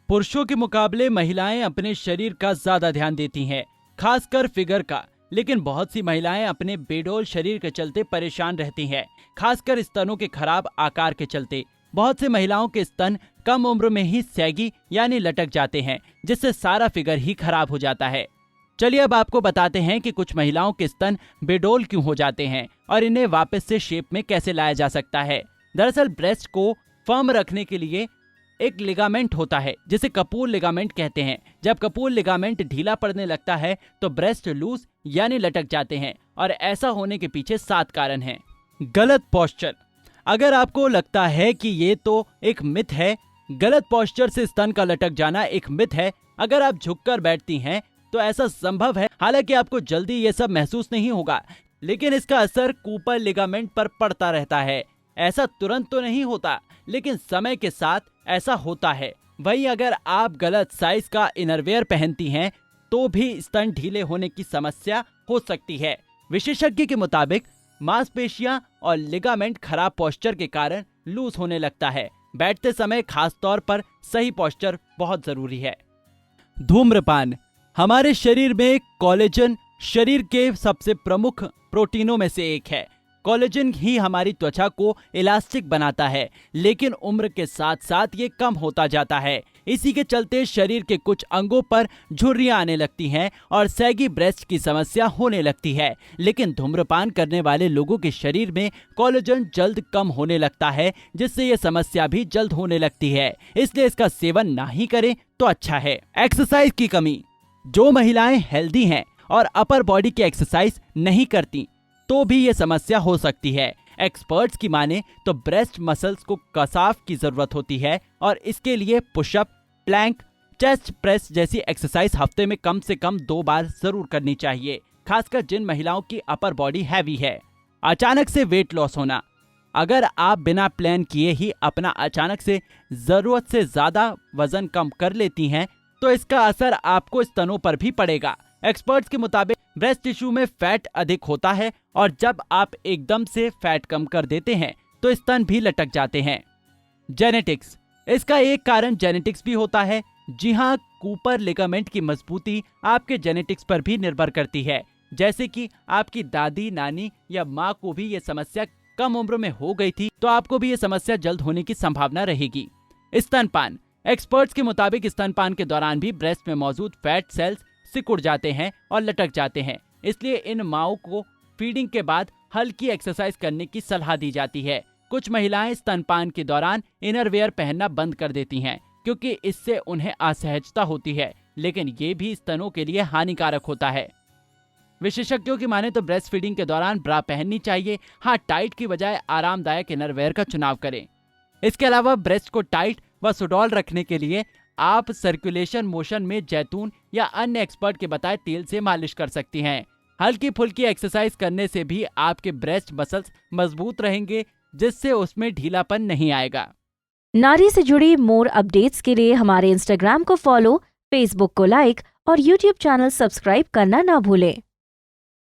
पुरुषों के मुकाबले महिलाएं अपने शरीर का ज्यादा ध्यान देती हैं, खासकर फिगर का। लेकिन बहुत सी महिलाएं अपने बेडौल शरीर के चलते परेशान रहती हैं, खासकर स्तनों के खराब आकार के चलते। बहुत सी महिलाओं के स्तन कम उम्र में ही सैगी यानी लटक जाते हैं, जिससे सारा फिगर ही खराब हो जाता है। चलिए अब आपको बताते हैं कि कुछ महिलाओं के स्तन बेडौल क्यों हो जाते हैं और इन्हें वापस से शेप में कैसे लाया जा सकता है। दरअसल ब्रेस्ट को फर्म रखने के लिए एक लिगामेंट होता है जिसे कपूर लिगामेंट कहते हैं। जब कपूर लिगामेंट ढीला पड़ने लगता है तो ब्रेस्ट लूज यानी लटक जाते हैं, और ऐसा होने के पीछे 7 कारण हैं। गलत पोस्चर। अगर आपको लगता है कि ये तो एक मिथ है, गलत पोस्चर से स्तन का लटक जाना एक मिथ है। अगर आप झुककर बैठती हैं तो ऐसा संभव है, हालांकि आपको जल्दी ये सब महसूस नहीं होगा, लेकिन इसका असर कूपर लिगामेंट पर पड़ता रहता है। ऐसा तुरंत तो नहीं होता, लेकिन समय के साथ ऐसा होता है। वहीं अगर आप गलत साइज का इनरवेयर पहनती हैं तो भी स्तन ढीले होने की समस्या हो सकती है। विशेषज्ञ के मुताबिक मांसपेशियां और लिगामेंट खराब पोस्चर के कारण लूज होने लगता है। बैठते समय खास तौर पर सही पोस्चर बहुत जरूरी है। धूम्रपान। हमारे शरीर में कोलेजन शरीर के सबसे प्रमुख प्रोटीनों में से एक है। कोलेजन ही हमारी त्वचा को इलास्टिक बनाता है, लेकिन उम्र के साथ साथ ये कम होता जाता है। इसी के चलते शरीर के कुछ अंगों पर झुर्रियां आने लगती हैं और सैगी ब्रेस्ट की समस्या होने लगती है। लेकिन धूम्रपान करने वाले लोगों के शरीर में कोलेजन जल्द कम होने लगता है, जिससे ये समस्या भी जल्द होने लगती है। इसलिए इसका सेवन ना ही करें तो अच्छा है। एक्सरसाइज की कमी। जो महिलाएं हेल्दी हैं और अपर बॉडी की एक्सरसाइज नहीं करती तो भी ये समस्या हो सकती है। एक्सपर्ट्स की माने तो ब्रेस्ट मसल्स को कसाव की जरूरत होती है और इसके लिए पुशअप, प्लैंक, चेस्ट प्रेस जैसी एक्सरसाइज हफ्ते में कम से कम 2 बार जरूर करनी चाहिए, खासकर जिन महिलाओं की अपर बॉडी हैवी है। अचानक से वेट लॉस होना। अगर आप बिना प्लान किए ही अपना अचानक से जरूरत से ज्यादा वजन कम कर लेती हैं तो इसका असर आपको स्तनों पर भी पड़ेगा। एक्सपर्ट्स के मुताबिक ब्रेस्ट टिश्यू में फैट अधिक होता है और जब आप एकदम से फैट कम कर देते हैं तो स्तन भी लटक जाते हैं। जेनेटिक्स। इसका एक कारण जेनेटिक्स भी होता है। जी हाँ, कूपर लिगामेंट की मजबूती आपके जेनेटिक्स पर भी निर्भर करती है। जैसे कि आपकी दादी, नानी या माँ को भी ये समस्या कम उम्र में हो गई थी तो आपको भी ये समस्या जल्द होने की संभावना रहेगी। स्तनपान। एक्सपर्ट्स के मुताबिक स्तनपान के दौरान भी ब्रेस्ट में मौजूद फैट सेल्स सिकुड़ जाते हैं और लटक जाते हैं। इसलिए इन माओं को फीडिंग के बाद हल्की एक्सरसाइज करने की सलाह दी जाती है। कुछ महिलाएं स्तनपान के दौरान इनरवेयर पहनना बंद कर देती हैं क्योंकि इससे उन्हें असहजता होती है, लेकिन ये भी स्तनों के लिए हानिकारक होता है। विशेषज्ञों की माने तो ब्रेस्ट फीडिंग के दौरान ब्रा पहननी चाहिए। हाँ, टाइट की बजाय आरामदायक इनरवेयर का चुनाव करें। इसके अलावा ब्रेस्ट को टाइट व सुडौल रखने के लिए आप सर्कुलेशन मोशन में जैतून या अन्य एक्सपर्ट के बताए तेल से मालिश कर सकती हैं। हल्की फुल्की एक्सरसाइज करने से भी आपके ब्रेस्ट मसल्स मजबूत रहेंगे, जिससे उसमें ढीलापन नहीं आएगा। नारी से जुड़ी मोर अपडेट्स के लिए हमारे इंस्टाग्राम को फॉलो, फेसबुक को लाइक और यूट्यूब चैनल सब्सक्राइब करना ना भूलें।